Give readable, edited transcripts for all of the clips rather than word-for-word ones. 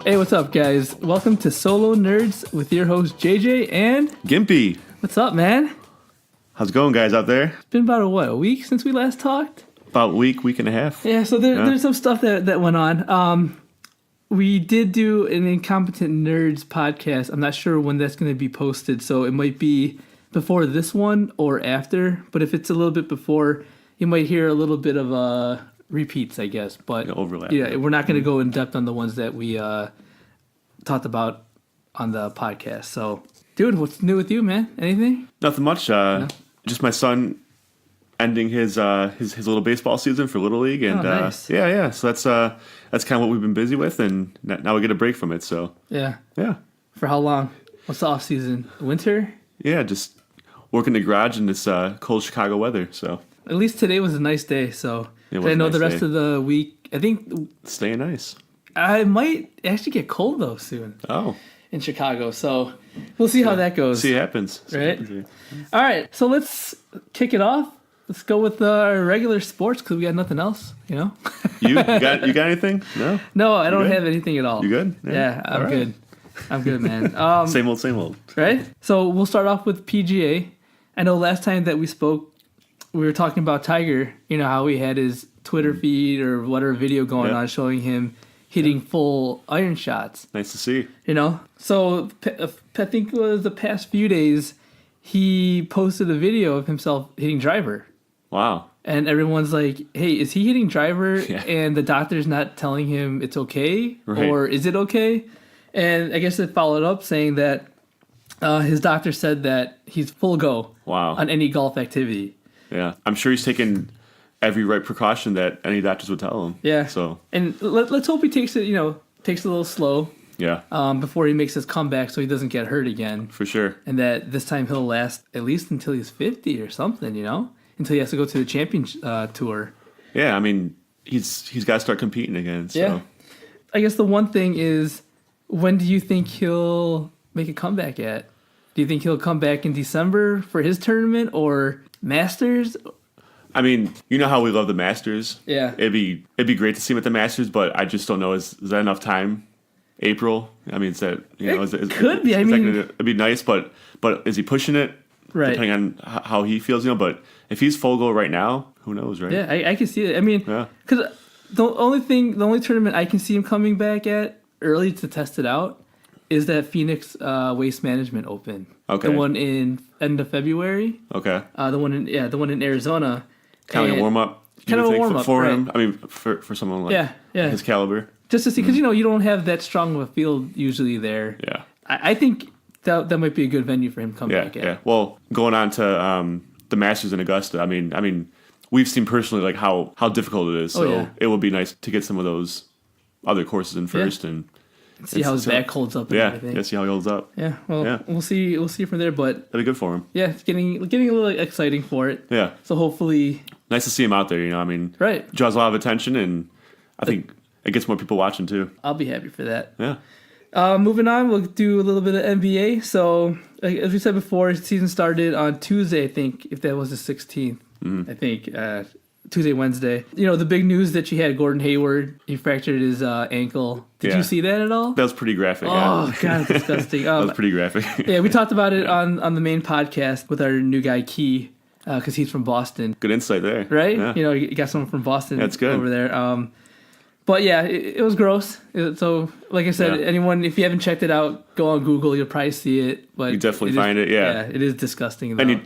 Hey, what's up, guys? Welcome to Solo Nerds with your host, JJ and... Gimpy. What's up, man? How's it going, guys, out there? It's been about, a week since we last talked? About a week and a half. Yeah, so there's some stuff that went on. We did do an Incompetent Nerds podcast. I'm not sure when that's going to be posted, so it might be before this one or after. But if it's a little bit before, you might hear a little bit of repeats, I guess. But overlap. Yeah, we're not going to go in depth on the ones that we talked about on the podcast. So, dude, what's new with you, man? Anything? Nothing much. No? Just my son ending his little baseball season for Little League, and nice. yeah. So that's kind of what we've been busy with, and now we get a break from it. So Yeah. yeah. For how long? What's the off season? Winter? Yeah, just working the garage in this cold Chicago weather. So At least today was a nice day. So It was I know a nice the rest day. of the week. I think staying nice. I might actually get cold though soon Oh, in Chicago. So we'll see how that goes. see, it happens. Right? All right. So let's kick it off. Let's go with our regular sports because we got nothing else. You know. You got anything? No. No, I don't good? have anything at all. You good? Yeah, I'm All right. good. I'm good, man. Same old. Right? So we'll start off with PGA. I know last time that we spoke, we were talking about Tiger, you know, how he had his Twitter feed or whatever video going Yeah. on showing him hitting full iron shots, Nice to see. you know? So I think it was the past few days, he posted a video of himself hitting driver. Wow. And everyone's like, hey, is he hitting driver Yeah. and the doctor's not telling him it's okay? Right. Or is it okay? And I guess it followed up saying that his doctor said that he's full go Wow. on any golf activity. Yeah, I'm sure he's taken every right precaution that any doctors would tell him. Yeah. So And let's hope he takes it a little slow yeah, before he makes his comeback so he doesn't get hurt again. for sure. And that this time he'll last at least until he's 50 or something, until he has to go to the Champion Tour. Yeah, I mean he's got to start competing again. So. Yeah. I guess the one thing is, when do you think he'll make a comeback at? Do you think he'll come back in December for his tournament or Masters? I mean, you know how we love the Masters. Yeah. It'd be great to see him at the Masters, but I just don't know. Is that enough time? April? I mean, is that Could be. I mean, it'd be nice, but is he pushing it? Right. Depending on how he feels, But if he's full go right now, who knows, right? Yeah, I can see it. I mean, Yeah. because the only tournament I can see him coming back at early to test it out is that Phoenix Waste Management Open. Okay. The one in end of February. Okay. The one in Arizona. Kind of like a warm up. Kind of a warm up for right. him. I mean, for someone like Yeah. his caliber. Just to see, because you don't have that strong of a field usually there. Yeah. I think that might be a good venue for him to come back at. Yeah. Well, going on to the Masters in Augusta, I mean, we've seen personally like how difficult it is. So yeah. it would be nice to get some of those other courses in first and See how his back holds up. And everything. Yeah. See how he holds up. Yeah. Well, Yeah. we'll see. We'll see from there. But That'd be good for him. yeah, it's getting a little exciting for it. Yeah. So hopefully, Nice to see him out there. I mean, right. draws a lot of attention, and I think it gets more people watching too. I'll be happy for that. Yeah. Moving on, we'll do a little bit of NBA. So, like, as we said before, season started on Tuesday, I think, if that was the 16th. I think, Tuesday, Wednesday. The big news that you had Gordon Hayward, he fractured his ankle. Did Yeah. you see that at all? That was pretty graphic. Oh, God, it's disgusting. That was pretty graphic. Yeah, we talked about it on the main podcast with our new guy, Key, because he's from Boston. Good insight there. Right? Yeah. You got someone from Boston That's good. over there. But yeah, it was gross. So, like I said, Yeah. anyone, if you haven't checked it out, go on Google. You'll probably see it. But You definitely find it, yeah. Yeah, it is disgusting. Though. And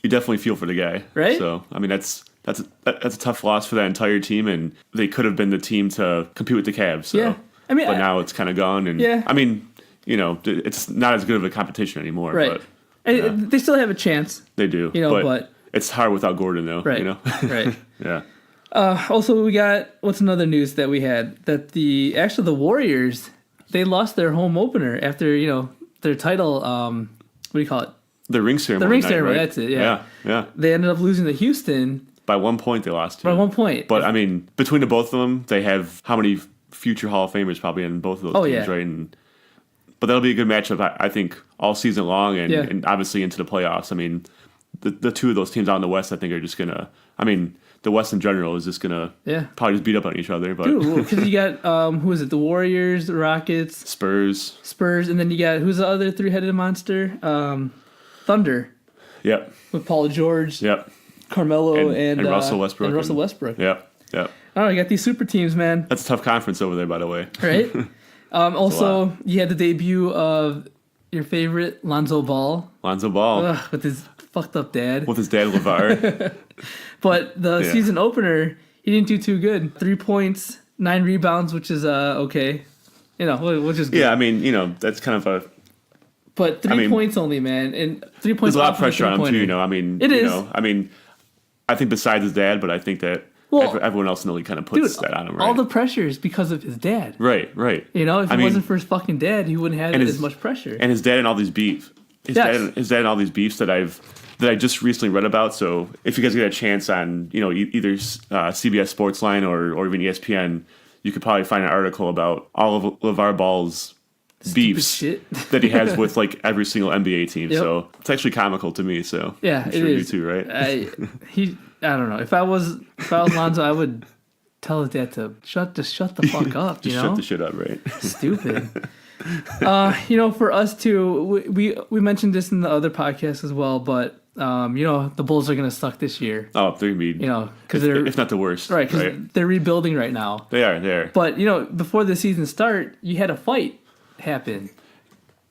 you definitely feel for the guy. Right? So, I mean, that's a tough loss for that entire team, and they could have been the team to compete with the Cavs. So. Yeah. I mean, but now it's kind of gone, and Yeah. I mean, it's not as good of a competition anymore. right. But And they still have a chance. they do. But it's hard without Gordon, though. Right. Right. Yeah. Also, we got, what's another news that we had? That the Warriors, they lost their home opener after, their title, what do you call it? The ring ceremony. The ring night, ceremony, right? that's it, yeah. Yeah. They ended up losing to Houston By 1 point, they lost. by 1 point. But I mean, between the both of them, they have how many future Hall of Famers probably in both of those teams, yeah. right? But that'll be a good matchup, I think, all season long, and obviously into the playoffs. I mean, the two of those teams out in the West, I think, are just gonna. I mean, the West in general is just gonna probably just beat up on each other. But because you got who is it? The Warriors, the Rockets, Spurs, and then you got who's the other three-headed monster? Thunder. Yep. With Paul George. Yep. Carmelo and Russell Westbrook. Yep. Yep. Oh, you got these super teams, man. That's a tough conference over there, by the way. Right. Also, you had the debut of your favorite Lonzo Ball. With his fucked up dad. With his dad, LeVar. But the season opener, he didn't do too good. 3 points, 9 rebounds, which is okay. Which is good. Yeah, I mean, that's kind of a... But 3 points only, man. And 3 points. There's a lot of pressure on him, too, I mean... It is. I mean, I think besides his dad, but I think that everyone else in the league kind of puts that on him, right? All the pressure is because of his dad. Right. If it wasn't for his fucking dad, he wouldn't have as much pressure. And his dad and all these beef. His dad and all these beefs that I just recently read about. So if you guys get a chance on, either CBS Sportsline or even ESPN, you could probably find an article about all of LeVar Ball's beefs that he has with like every single NBA team. Yep. So it's actually comical to me. So yeah, I'm sure you too, right? I don't know. If I was Lonzo, I would tell his dad to shut the fuck up. Just shut the shit up, right? Stupid. For us too, we mentioned this in the other podcast as well, but the Bulls are gonna suck this year. Oh, they're gonna be because they're if not the worst, right? Because they're rebuilding right now. They are. But before the season start, you had a fight happen.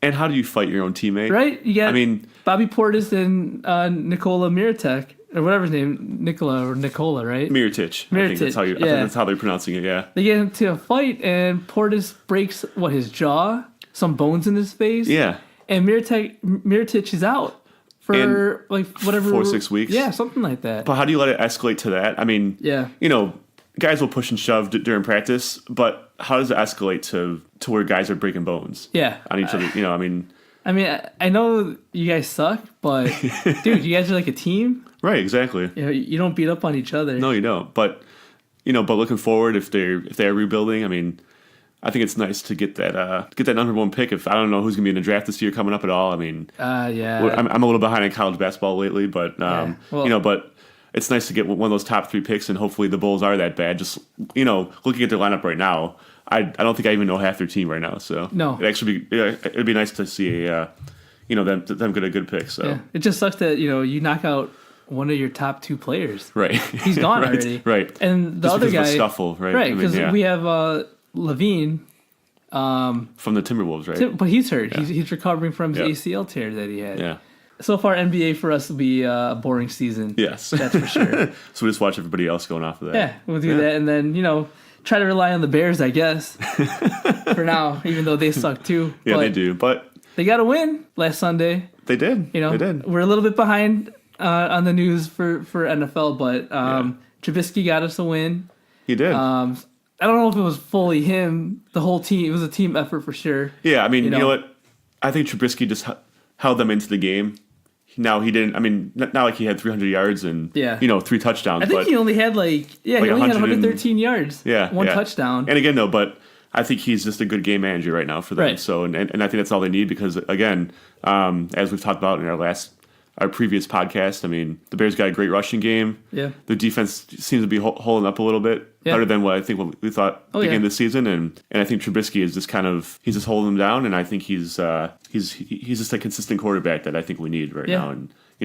And how do you fight your own teammate? Right? You got Bobby Portis and Nikola Mirotic, or whatever his name, Nicola, right? Mirotic. I think that's how I think that's how they're pronouncing it, yeah. They get into a fight and Portis breaks his jaw, some bones in his face. Yeah. And Mirotic is out for like whatever 4 or 6 weeks. Yeah, something like that. But how do you let it escalate to that? I mean, guys will push and shove during practice, but how does it escalate to where guys are breaking bones? Yeah. On each other, I mean, I know you guys suck, but dude, you guys are like a team. Right, exactly. You don't beat up on each other. No, you don't. But but looking forward, if they're rebuilding, I mean, I think it's nice to get that number one pick. If I don't know who's gonna be in the draft this year coming up at all, I mean, I'm a little behind in college basketball lately, but but it's nice to get one of those top 3 picks, and hopefully the Bulls are that bad. Just looking at their lineup right now, I don't think I even know half their team right now. So no, it'd be nice to see them get a good pick. So it just sucks that you knock out one of your top 2 players. Right, he's gone already. Right, and the just other guy, scuffle. Right, right, because we have Levine. From the Timberwolves, right? But he's hurt. Yeah. He's recovering from his ACL tear that he had. Yeah. So far, NBA for us will be a boring season. Yes. That's for sure. So we just watch everybody else going off of that. Yeah, we'll do that. And then, try to rely on the Bears, I guess, for now, even though they suck too. Yeah, they do. But they got a win last Sunday. They did. They did. We're a little bit behind on the news for NFL, but Trubisky got us a win. He did. I don't know if it was fully him, the whole team. It was a team effort for sure. Yeah, I mean, you know what? I think Trubisky just held them into the game. Now he didn't. I mean, not like he had 300 yards and 3 touchdowns. I think he only had he only had 113 yards. Yeah, one touchdown. And again, though, but I think he's just a good game manager right now for them. Right. So, and I think that's all they need because again, as we've talked about in our previous podcast, I mean, the Bears got a great rushing game. Yeah. The defense seems to be holding up a little bit better than what we thought at the beginning of the season. And I think Trubisky is just he's just holding them down. And I think he's just a consistent quarterback that I think we need right now. And, I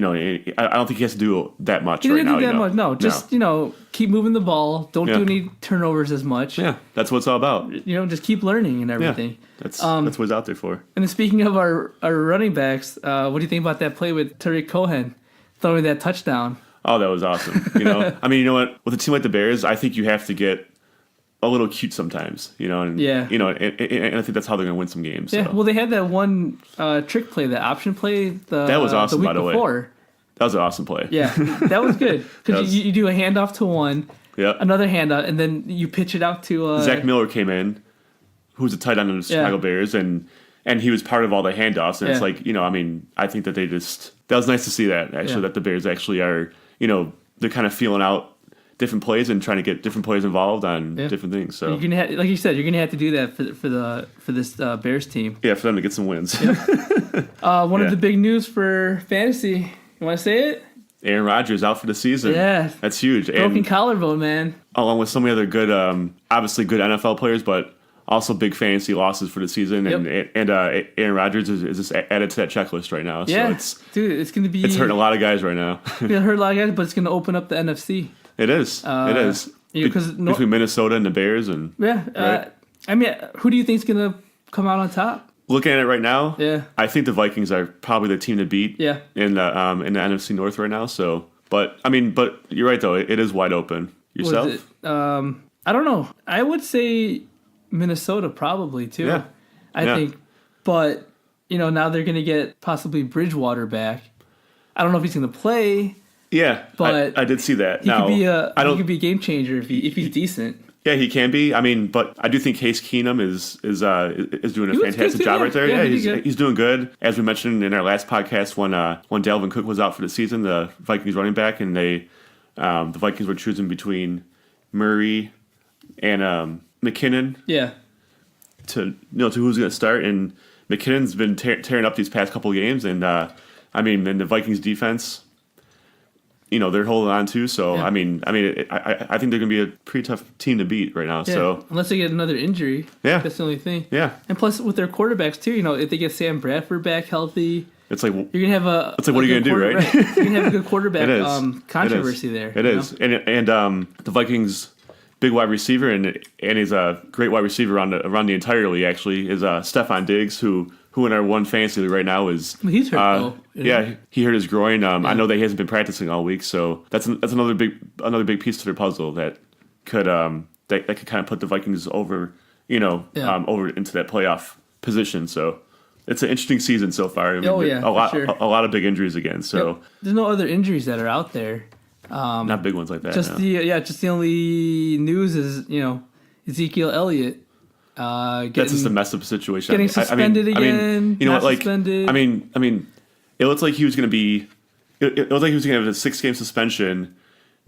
don't think he has to do that much right now. Much. No, just, keep moving the ball. Don't do any turnovers as much. Yeah, that's what it's all about. Just keep learning and everything. Yeah, that's what it's out there for. And then speaking of our running backs, what do you think about that play with Tariq Cohen throwing that touchdown? Oh, that was awesome. I mean, you know what? With a team like the Bears, I think you have to get a little cute sometimes, and and I think that's how they're going to win some games. Yeah, so. well, they had that one trick play, that option play. That was awesome, the week by the before. way. That was an awesome play. Yeah, that was good because you do a handoff to one, another handoff, and then you pitch it out to Zach Miller came in, who's a tight end of the Chicago Bears, and he was part of all the handoffs. And it's like, I mean, I think that that was nice to see that actually that the Bears actually are, they're kind of feeling out different plays and trying to get different players involved on different things. So you're gonna like you said, you're gonna have to do that for this Bears team. Yeah, for them to get some wins. One of the big news for fantasy. You want to say it? Aaron Rodgers out for the season. Yeah. That's huge. Broken collarbone, man. Along with so many other good, obviously good NFL players, but also big fantasy losses for the season. Yep. And Aaron Rodgers is just added to that checklist right now. Yeah. So it's going to be... It's hurting a lot of guys right now. It's going to hurt a lot of guys, but it's going to open up the NFC. It is. It is. Between Minnesota and the Bears. And yeah. Right? I mean, who do you think is going to come out on top? Looking at it right now, yeah, I think the Vikings are probably the team to beat. Yeah. In the NFC North right now. So, but you're right though. It is wide open. Yourself? I don't know. I would say Minnesota probably too. Yeah. I think, but now they're going to get possibly Bridgewater back. I don't know if he's going to play. Yeah, but I did see that. He could be a game changer if he's decent. Yeah, he can be. I mean, but I do think Case Keenum is doing a fantastic job right there. Yeah, he's doing good. As we mentioned in our last podcast, when Dalvin Cook was out for the season, the Vikings running back, and the Vikings were choosing between Murray and McKinnon. Yeah. To who's going to start, and McKinnon's been tearing up these past couple of games, and and the Vikings defense. They're holding on to. So yeah. I think they're going to be a pretty tough team to beat right now. Yeah. So unless they get another injury, that's the only thing. Yeah, and plus with their quarterbacks too, if they get Sam Bradford back healthy, it's like you're gonna have a. It's like what are you going to do, right? You're gonna have a good quarterback controversy there. It is, and the Vikings' big wide receiver and he's a great wide receiver around the entire league. Actually, is Stephon Diggs, who in our one fantasy league right now is he's hurt though. Yeah, he hurt his groin. I know that he hasn't been practicing all week, so that's another big piece to their puzzle that could that could kind of put the Vikings over over into that playoff position. So it's an interesting season so far. A lot of big injuries again. So there's no other injuries that are out there. Not big ones like that. Just the only news is Ezekiel Elliott. That's just a messed up situation. Getting suspended again. Suspended. It looks like he was going to be. It looked like he was going to have a 6-game suspension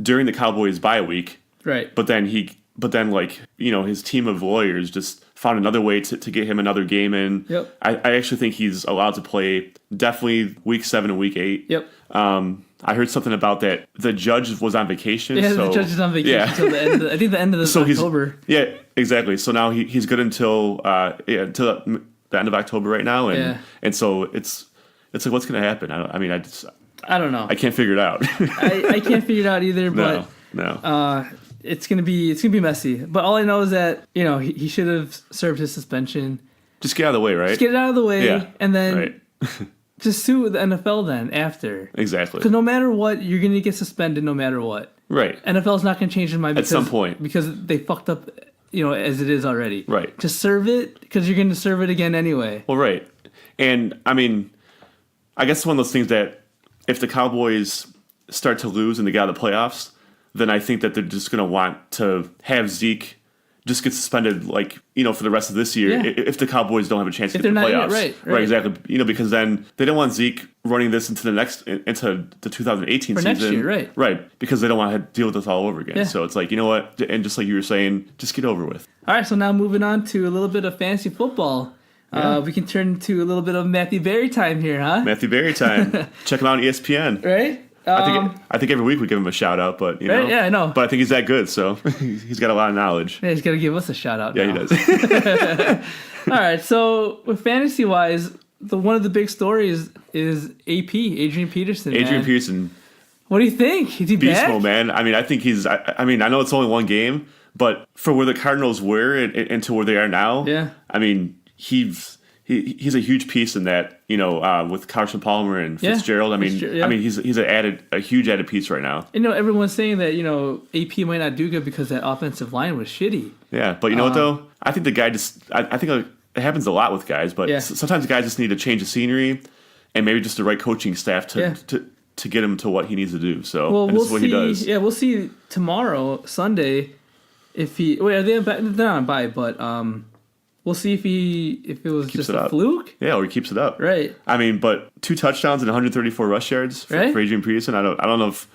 during the Cowboys' bye week. Right. But then his team of lawyers just found another way to get him another game in. Yep. I actually think he's allowed to play definitely week 7 and week 8. Yep. I heard something about that. The judge was on vacation. Yeah, the judge is on vacation until the end. I think the end of October. Yeah, exactly. So now he's good until the end of October right now, and so it's like what's going to happen? I don't know. I can't figure it out. I can't figure it out either. But no. It's gonna be messy. But all I know is that he should have served his suspension. Just get out of the way, right? Just get it out of the way, yeah. And then. Right. Just sue the NFL then after. Exactly. Because no matter what, you're going to get suspended no matter what. Right. NFL's not going to change their mind at some point because they fucked up, as it is already. Right. Just serve it because you're going to serve it again anyway. Well, right. And I guess it's one of those things that if the Cowboys start to lose and they get out of the playoffs, then I think that they're just going to want to have Zeke just get suspended, for the rest of this year if the Cowboys don't have a chance to get the playoffs. Right, exactly. Because then they don't want Zeke running this into the 2018 for season. Next year, right, because they don't want to deal with this all over again. Yeah. So it's like, you know what, and just like you were saying, just get over with. All right, so now moving on to a little bit of fantasy football. Yeah. We can turn to a little bit of Matthew Berry time here, huh? Matthew Berry time. Check him out on ESPN. Right. I think every week we give him a shout out, but right? Yeah, I know. But I think he's that good, so he's got a lot of knowledge. Yeah, he's got to give us a shout out. Yeah, now. He does. All right, so with fantasy wise, one of the big stories is AP Adrian Peterson. Peterson. What do you think? Is he Beast back? mode, man. I think he's. I know it's only one game, but for where the Cardinals were and to where they are now, he's a huge piece in that, with Carson Palmer and Fitzgerald. He's a huge added piece right now. Everyone's saying that, AP might not do good because that offensive line was shitty. Yeah, but you know what though? I think the guy I think it happens a lot with guys, but sometimes guys just need to change the scenery and maybe just the right coaching staff to get him to what he needs to do. So this is what he does. Yeah, we'll see tomorrow, Sunday, if he. Wait, they're not on bye, but we'll see if it was keeps just a fluke. Yeah, or he keeps it up. Right. But 2 touchdowns and 134 rush yards for Adrian Peterson. I don't know if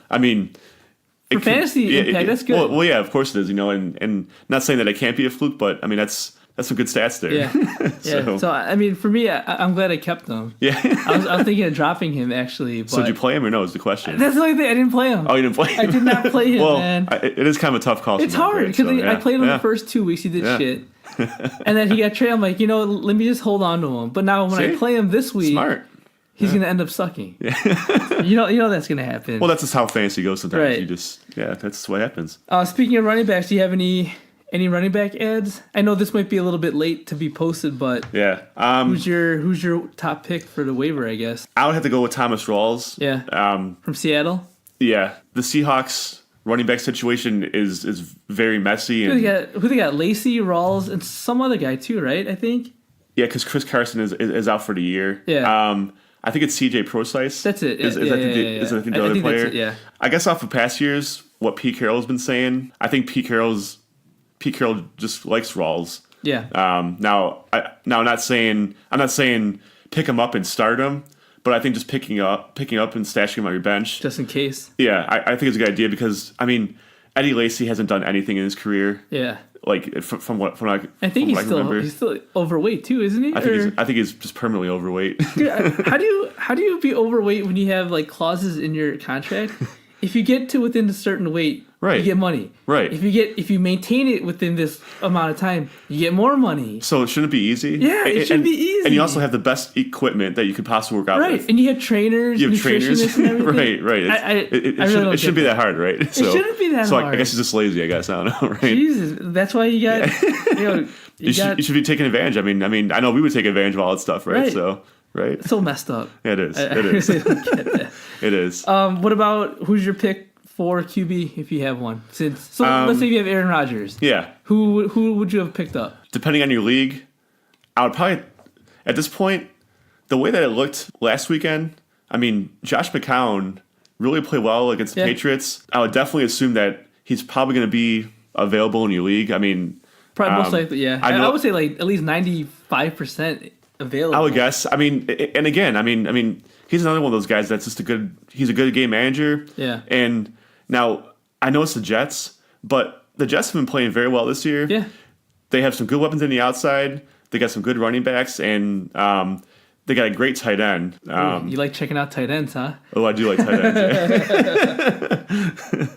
fantasy impact, that's good. Well, yeah, of course it is. And not saying that it can't be a fluke, but that's That's some good stats there. Yeah. So I mean, for me, I'm glad I kept him. Yeah. I was thinking of dropping him actually. But so did you play him or no? Is the question. That's the only thing. I didn't play him. Oh, you didn't play him. I did not play him. Well, man. It is kind of a tough call. It's hard because I played him the first 2 weeks. He did shit, and then he got traded. I'm like, let me just hold on to him. But now when I play him this week, smart. He's gonna end up sucking. Yeah. you know that's gonna happen. Well, that's just how fantasy goes sometimes. Right. You just that's what happens. Speaking of running backs, do you have any running back ads? I know this might be a little bit late to be posted, but who's your top pick for the waiver? I guess I would have to go with Thomas Rawls. Yeah. From Seattle. Yeah, the Seahawks running back situation is very messy. And who they got? Lacey, Rawls, and some other guy too, right? I think. Yeah, because Chris Carson is out for the year. Yeah. I think it's CJ Prosise. That's it. Is that the other player? Yeah. I guess off of past years, what Pete Carroll's been saying, I think Pete Carroll just likes Rawls. Yeah. Now I'm not saying pick him up and start him, but I think just picking up and stashing him on your bench just in case. Yeah, I think it's a good idea because I mean Eddie Lacy hasn't done anything in his carear. Yeah. Like from what I think he's still overweight too, isn't he? I think he's just permanently overweight. Dude, how do you be overweight when you have like clauses in your contract? If you get to within a certain weight, right, you get money. Right. If you maintain it within this amount of time, you get more money. So it shouldn't be easy. Yeah, it should be easy. And you also have the best equipment that you could possibly work out with. Right, and you have trainers, nutritionists, and everything. right. It shouldn't be that hard, right? It shouldn't be that hard. So I guess he's just lazy. I guess I don't know, right? Jesus, that's why you got. You should be taking advantage. I mean, I know we would take advantage of all that stuff, right? So. Right. It's so messed up. Yeah, it is. I really don't get that. It is. What about who's your pick for QB if you have one? Let's say you have Aaron Rodgers. Yeah. Who would you have picked up? Depending on your league, I would probably at this point, the way that it looked last weekend, I mean, Josh McCown really played well against the Patriots. I would definitely assume that he's probably going to be available in your league. I mean, probably most likely, yeah. I would say like at least 95% available. I would guess. I mean, and again, I mean, he's another one of those guys that's just he's a good game manager. Yeah. And now I know it's the Jets, but the Jets have been playing very well this year. Yeah. They have some good weapons on the outside. They got some good running backs, and they got a great tight end. You like checking out tight ends, huh? Oh, I do like tight ends. Yeah.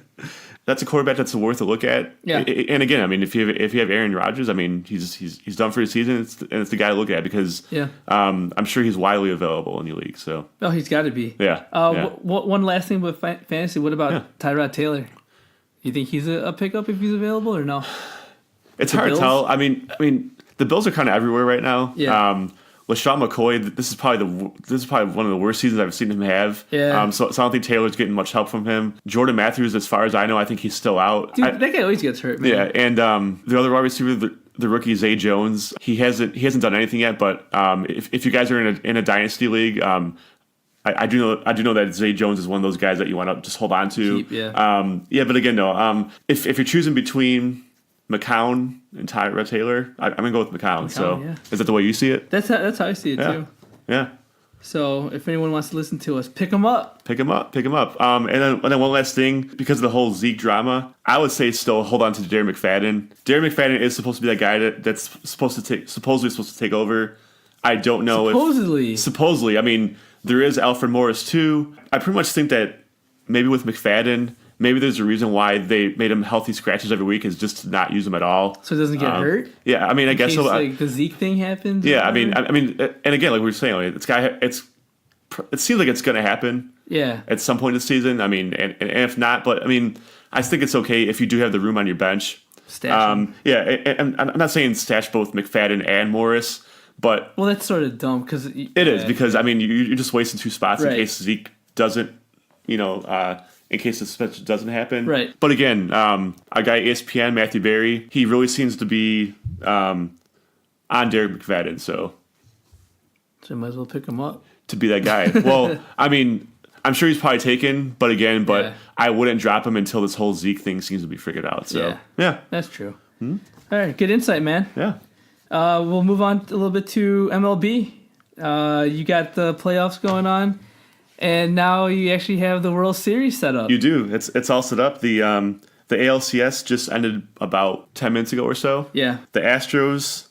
That's a quarterback that's worth a look at. Yeah. And again, I mean, if you have Aaron Rodgers, I mean, he's done for his season, and it's the guy to look at because I'm sure he's widely available in your league. So he's got to be. Yeah. One last thing with fantasy. What about Tyrod Taylor? You think he's a pickup if he's available or no? It's hard to tell. I mean, the Bills are kind of everywhere right now. Yeah. LaShawn McCoy, this is probably one of the worst seasons I've seen him have. Yeah. So I don't think Taylor's getting much help from him. Jordan Matthews, as far as I know, I think he's still out. Dude, that guy always gets hurt, man. Yeah, and the other wide receiver, the rookie Zay Jones, he hasn't done anything yet. But if you guys are in a dynasty league, I do know that Zay Jones is one of those guys that you want to just hold on to. But again, no. If you're choosing between McCown and Tyrod Taylor, I'm gonna go with McCown. Is that the way you see it? That's how I see it too. Yeah. So if anyone wants to listen to us, pick them up. Pick them up. And then one last thing, because of the whole Zeke drama, I would say still hold on to Darren McFadden. Darren McFadden is supposed to be that guy that's supposedly supposed to take over. I don't know supposedly. I mean, there is Alfred Morris too. I pretty much think that maybe with McFadden, maybe there's a reason why they made him healthy scratches every week is just to not use him at all. So it doesn't get hurt? Yeah, I mean, I guess so. Like the Zeke thing happens? Yeah, I mean, and again, like we were saying, it seems like it's going to happen. Yeah. At some point this season. I mean, and if not, but I mean, I think it's okay if you do have the room on your bench. Stash him. Yeah, and I'm not saying stash both McFadden and Morris, but... Well, that's sort of dumb because... It is, because, I mean, you're just wasting two spots in case Zeke doesn't, in case the suspension doesn't happen. Right. But again, a guy at ESPN, Matthew Berry, he really seems to be on Derek McFadden, so you might as well pick him up. To be that guy. Well, I mean, I'm sure he's probably taken, but I wouldn't drop him until this whole Zeke thing seems to be figured out. So yeah. That's true. All right, good insight, man. Yeah. We'll move on a little bit to MLB. You got the playoffs going on. And now you actually have the World Series set up. You do. It's all set up. The ALCS just ended about 10 minutes ago or so. Yeah. The Astros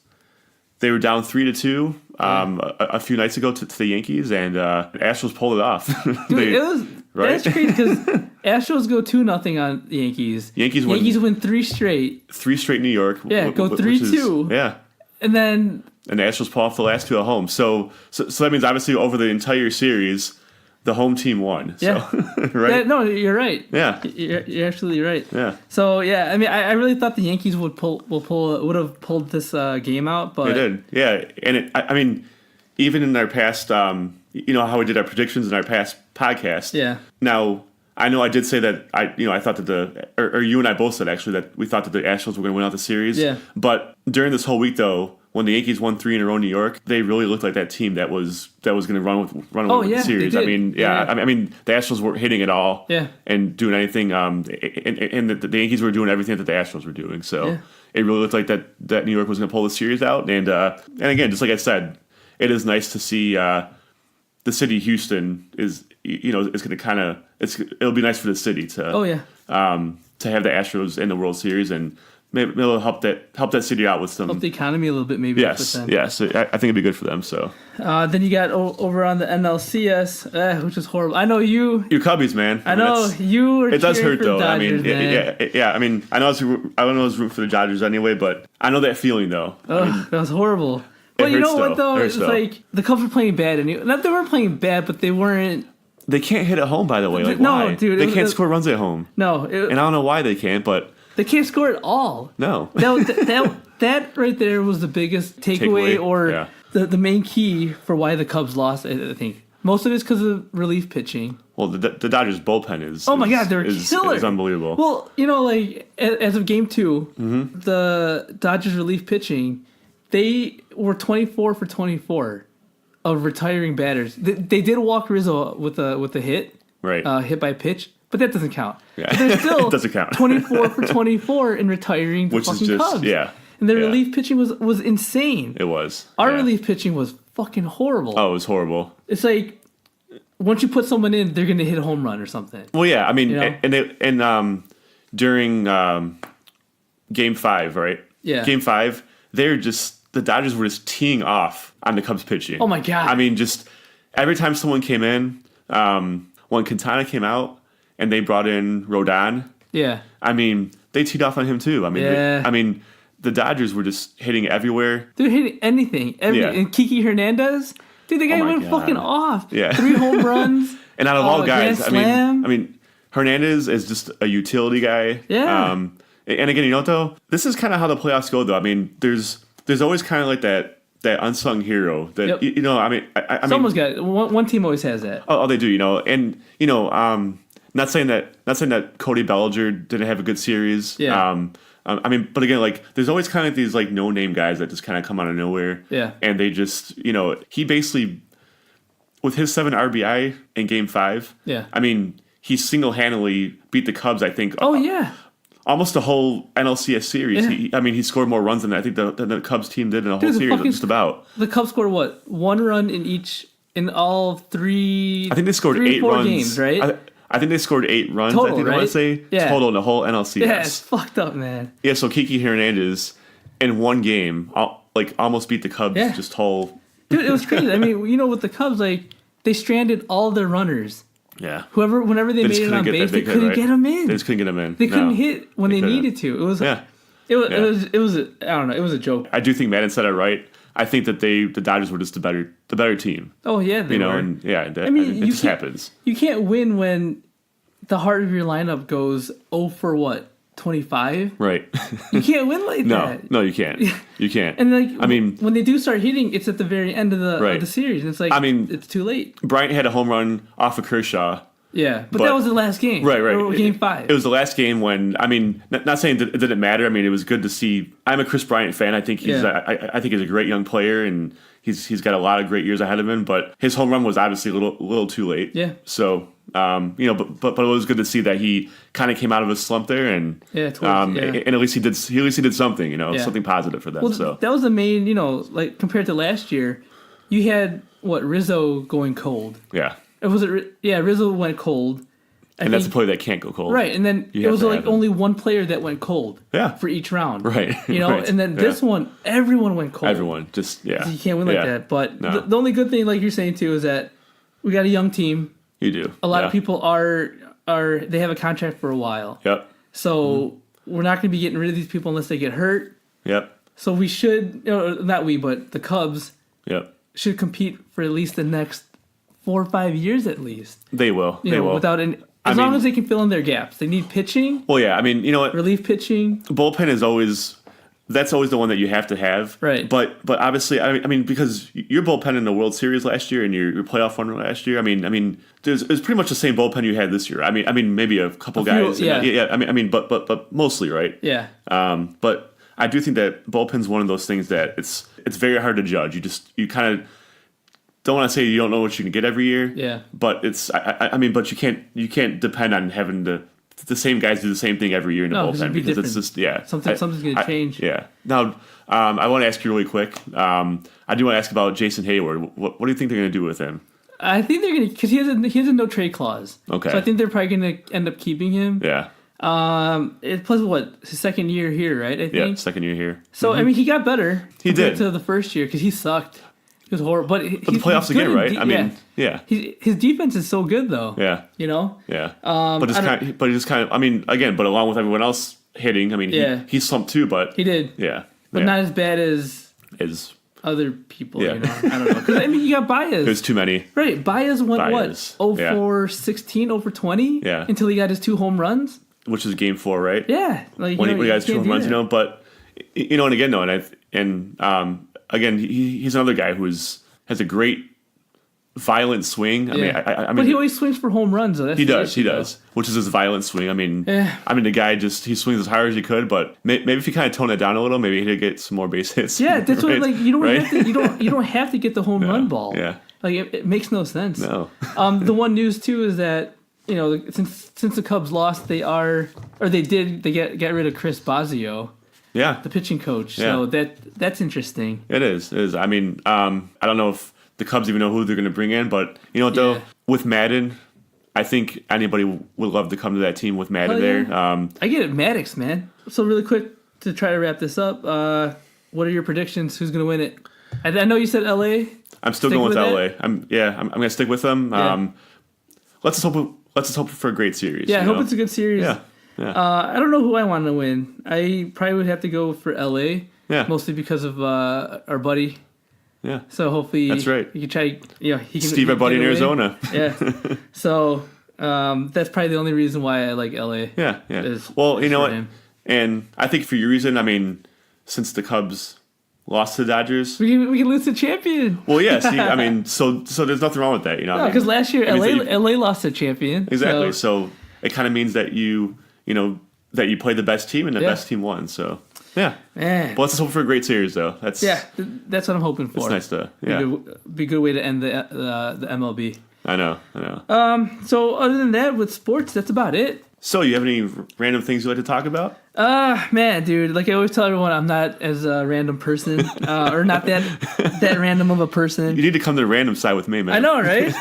They were down 3-2 a few nights ago to the Yankees, and Astros pulled it off. Dude, that's crazy because Astros go 2-0 on the Yankees. Yankees win 3 straight. 3 straight New York. Yeah, go 3-2. Yeah. And then the Astros pull off the last 2 at home. So that means obviously over the entire series, the home team won. Yeah. So, right? Yeah, no, you're right. Yeah. You're absolutely right. Yeah. So, yeah, I mean, I really thought the Yankees would have pulled this game out, but... They did, yeah. And, I mean, even in our past, you know how we did our predictions in our past podcast? Yeah. Now, I know I did say that, I thought that or you and I both said, actually, that we thought that the Astros were going to win out the series. Yeah. But during this whole week, though, when the Yankees won 3 in a row in New York, they really looked like that team that was going to run with the series. I mean, I mean, the Astros were hitting it all, and doing anything, and the Yankees were doing everything that the Astros were doing. So it really looked like that New York was going to pull the series out. And again, just like I said, it is nice to see the city of Houston is going to kind of it'll be nice for the city to to have the Astros in the World Series, and maybe it'll help that city out with some... Help the economy a little bit, maybe. Yes. I think it'd be good for them. So then you got over on the NLCS, which is horrible. I know you... Your Cubbies, man. I know you were... It does hurt, though. Dodgers, I mean, I know I don't know who's rooting for the Dodgers anyway, but I know that feeling, though. That was horrible. But you know what, though? It's like the Cubs were playing bad. Not they weren't playing bad, but they weren't... They can't hit at home, by the way. Like, no, why? Dude. They can't score runs at home. No. And I don't know why they can't, but... They can't score at all. No. That right there was the biggest takeaway or the main key for why the Cubs lost, I think. Most of it's because of relief pitching. Well, the Dodgers' bullpen is... Oh, my God, they're killer. It's unbelievable. Well, like, as of Game 2, the Dodgers' relief pitching, they were 24 for 24 of retiring batters. They did walk Rizzo with a hit. Right. Hit by pitch. But that doesn't count. Yeah. But they're still it doesn't count. 24 for 24 in retiring the fucking Cubs. Yeah. And their relief pitching was insane. It was. Our relief pitching was fucking horrible. Oh, it was horrible. It's like, once you put someone in, they're going to hit a home run or something. Well, yeah. I mean, during Game 5, right? Yeah. Game 5, the Dodgers were just teeing off on the Cubs pitching. Oh, my God. I mean, just every time someone came in, when Quintana came out, and they brought in Rodon. Yeah. I mean, they teed off on him too. I mean, the Dodgers were just hitting everywhere. They're hitting anything. And Kiki Hernandez, dude, the guy went fucking off. Yeah. 3 home runs. And out of all guys, I slam. mean, Hernandez is just a utility guy. Yeah. And again, you know what though? This is kind of how the playoffs go though. I mean, there's always kind of like that unsung hero that I mean, someone's got one team always has that. Oh, they do, and not saying that Cody Bellinger didn't have a good series. Yeah. I mean, but again, like there's always kind of these like no name guys that just kind of come out of nowhere. Yeah. And they just he basically with his 7 RBI in Game 5. Yeah. I mean, he single-handedly beat the Cubs. I think. Oh yeah. Almost the whole NLCS series. Yeah. He scored more runs than I think the Cubs team did in a whole series. Just about. The Cubs scored what? 1 run in all 3. I think they scored 8 runs. Games, right? I think they scored 8 runs. Total, I think right? I want to say total in the whole NLCS. Yeah, it's fucked up, man. Yeah, so Kiki Hernandez in one game, almost beat the Cubs. Yeah. Just whole. Dude, it was crazy. I mean, with the Cubs, like they stranded all their runners. Yeah. Whenever they made it on base, they couldn't get them in. They just couldn't get them in. They couldn't hit when they needed to. It was. Yeah. It was. I don't know. It was a joke. I do think Madden said it right. I think that the Dodgers were just the better team. Oh yeah, they were. And it just happens. You can't win when the heart of your lineup goes 0 for what? 25? Right. You can't win like that. No, you can't. You can't. And when they do start hitting, it's at the very end of the series. And it's like it's too late. Bryant had a home run off of Kershaw. Yeah, but that was the last game. Right. Or Game 5. It was the last game when, not saying that it didn't matter. I mean, it was good to see. I'm a Chris Bryant fan. I think he's I think he's a great young player, and he's got a lot of great years ahead of him. But his home run was obviously a little too late. Yeah. So, but it was good to see that he kind of came out of his slump there, and and at least he did something. Something positive for them. Well, so that was the main. Like compared to last year, you had Rizzo going cold. Yeah. Rizzo went cold. And that's a player that can't go cold. Right, and then it was like only one player that went cold for each round. Right. You know, and then this one, everyone went cold. Everyone, just, So you can't win like that. But the only good thing, like you're saying, too, is that we got a young team. You do. A lot of people they have a contract for a while. Yep. So we're not going to be getting rid of these people unless they get hurt. Yep. So we should, not we, but the Cubs should compete for at least the next 4 or 5 years at least. They will. They will. Without as long as they can fill in their gaps. They need pitching. Well, yeah. I mean, you know what? Relief pitching. Bullpen is always the one that you have to have. Right. But obviously, I mean, because your bullpen in the World Series last year and your playoff run last year, I mean, it's pretty much the same bullpen you had this year. I mean, maybe a couple guys. Yeah. I mean, but mostly, right? Yeah. But I do think that bullpen's one of those things that it's very hard to judge. You kind of don't want to say you don't know what you can get every year. Yeah. But I mean, but you can't depend on having the same guys do the same thing every year in the bullpen because it's just something's going to change. Yeah. Now, I want to ask you really quick. I do want to ask about Jason Hayward. What do you think they're going to do with him? I think they're going to because he has a no trade clause. Okay. So I think they're probably going to end up keeping him. Yeah. Plus his second year here, right? I think. Yeah, second year here. So I mean, he got better. He did to the first year because he sucked. It was horrible, but the playoffs again, right? I mean, yeah. His defense is so good, though. Yeah. You know. Yeah. But it's kind of. I mean, again, but along with everyone else hitting, I mean, he slumped too, but he did. Yeah. But not as bad as other people. Yeah. You know? I don't know because I mean, you got Baez. There's too many. Right. Baez went what? 0-for-16, 0-for-20. Yeah. Until he got his 2 home runs. Which is game 4, right? Yeah. Like when he got his 2 home runs, but and again, though, again, he's another guy has a great violent swing. I mean, but he always swings for home runs. Though. He does, which is his violent swing. I mean, the guy he swings as hard as he could, but maybe if you kind of tone it down a little, maybe he'd get some more base hits. Yeah, that's right? What you don't have to. You don't have to get the home run ball. Yeah, like it makes no sense. No. The one news too is that since the Cubs lost, they get rid of Chris Bosio. Yeah, the pitching coach. Yeah. So that's interesting. It is. I mean, I don't know if the Cubs even know who they're going to bring in, but though, with Madden, I think anybody would love to come to that team with Madden there. I get it, Maddox, man. So really quick to try to wrap this up, what are your predictions? Who's going to win it? I know you said LA. I'm still going with LA. I'm going to stick with them. Yeah. Let's just hope for a great series. Yeah, I hope it's a good series. Yeah. I don't know who I want to win. I probably would have to go for LA. Yeah. Mostly because of our buddy. Yeah. So hopefully that's right. You can try. He can. Steve, our buddy in Arizona. Yeah. So that's probably the only reason why I like LA. Yeah. Well, you know what? And I think for your reason, I mean, since the Cubs lost to the Dodgers, we can lose to champion. Well, yeah. See, I mean, so there's nothing wrong with that, because last year LA lost to champion. Exactly. So it kind of means that that you played the best team and the best team won. So yeah. Man. Well, let's just hope for a great series, though. That's what I'm hoping for. It's nice to be a good way to end the MLB. I know. So other than that, with sports, that's about it. So you have any random things you like to talk about? Man, dude, like I always tell everyone, I'm not as a random person, or not that random of a person. You need to come to the random side with me, man. I know, right?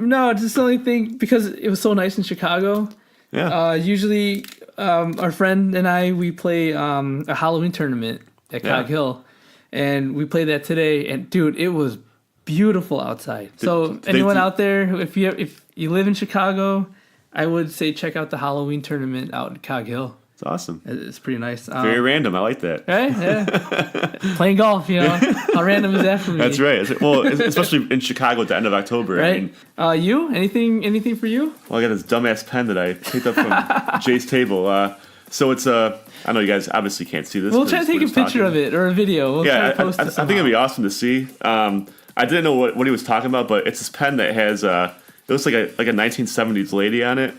No, just the only thing, because it was so nice in Chicago. Yeah. Usually, our friend and I, we play a Halloween tournament at Cog Hill, and we played that today. And dude, it was beautiful outside. So anyone out there, if you live in Chicago, I would say check out the Halloween tournament out in Cog Hill. It's awesome. It's pretty nice. Very random. I like that. Right? Yeah. Playing golf, how random is that for me? That's right. Well, especially in Chicago at the end of October. Right. I mean, you? Anything for you? Well, I got this dumbass pen that I picked up from Jay's table. So it's I know you guys obviously can't see this. We'll try to take a picture of it or a video. I think it'd be awesome to see. I didn't know what he was talking about, but it's this pen that has it looks like a 1970s lady on it.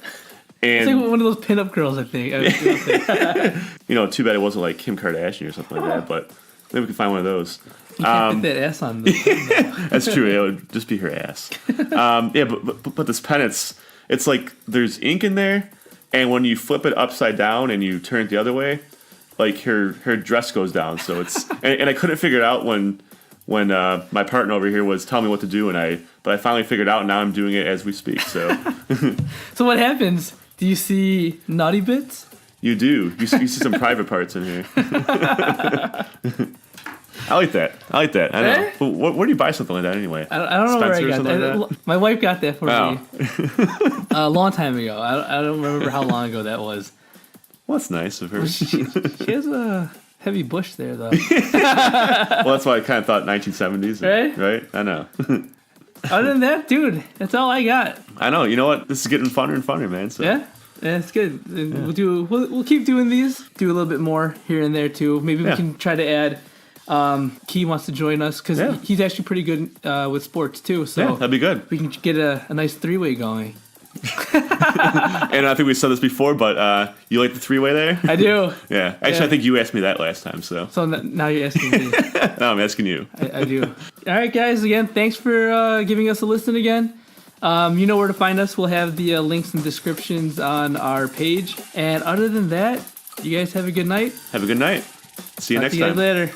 And, it's like one of those pinup girls, I think. Too bad it wasn't like Kim Kardashian or something like that, but maybe we can find one of those. You can't fit that ass on the That's true. It would just be her ass. But this pen, it's like there's ink in there, and when you flip it upside down and you turn it the other way, like her dress goes down. So it's and I couldn't figure it out when my partner over here was telling me what to do, and I But I finally figured out, and now I'm doing it as we speak. So, So what happens? Do you see naughty bits? You do. You see some private parts in here. I like that. I know. Eh? But where do you buy something like that anyway? I don't know Spencer where I got that. Like that. My wife got that for Oh. me a long time ago. I don't remember how long ago that was. Well, that's nice of her. She has a heavy bush there, though. Well, that's why I kind of thought 1970s. Right? I know. Other than that, dude, that's all I got. I know. You know what? This is getting funner and funner, man. So. Yeah, it's good. We'll keep doing these. Do a little bit more here and there too. Maybe we can try to add. Key wants to join us because he's actually pretty good with sports too. So that'd be good. We can get a nice 3-way going. And I think we said this before, but you like the 3-way there? I do. Yeah. Actually, I think you asked me that last time. So now you're asking me. No, I'm asking you. I do. All right, guys. Again, thanks for giving us a listen again. You know where to find us. We'll have the links and descriptions on our page. And other than that, you guys have a good night. Have a good night. See you next See you time. guys later.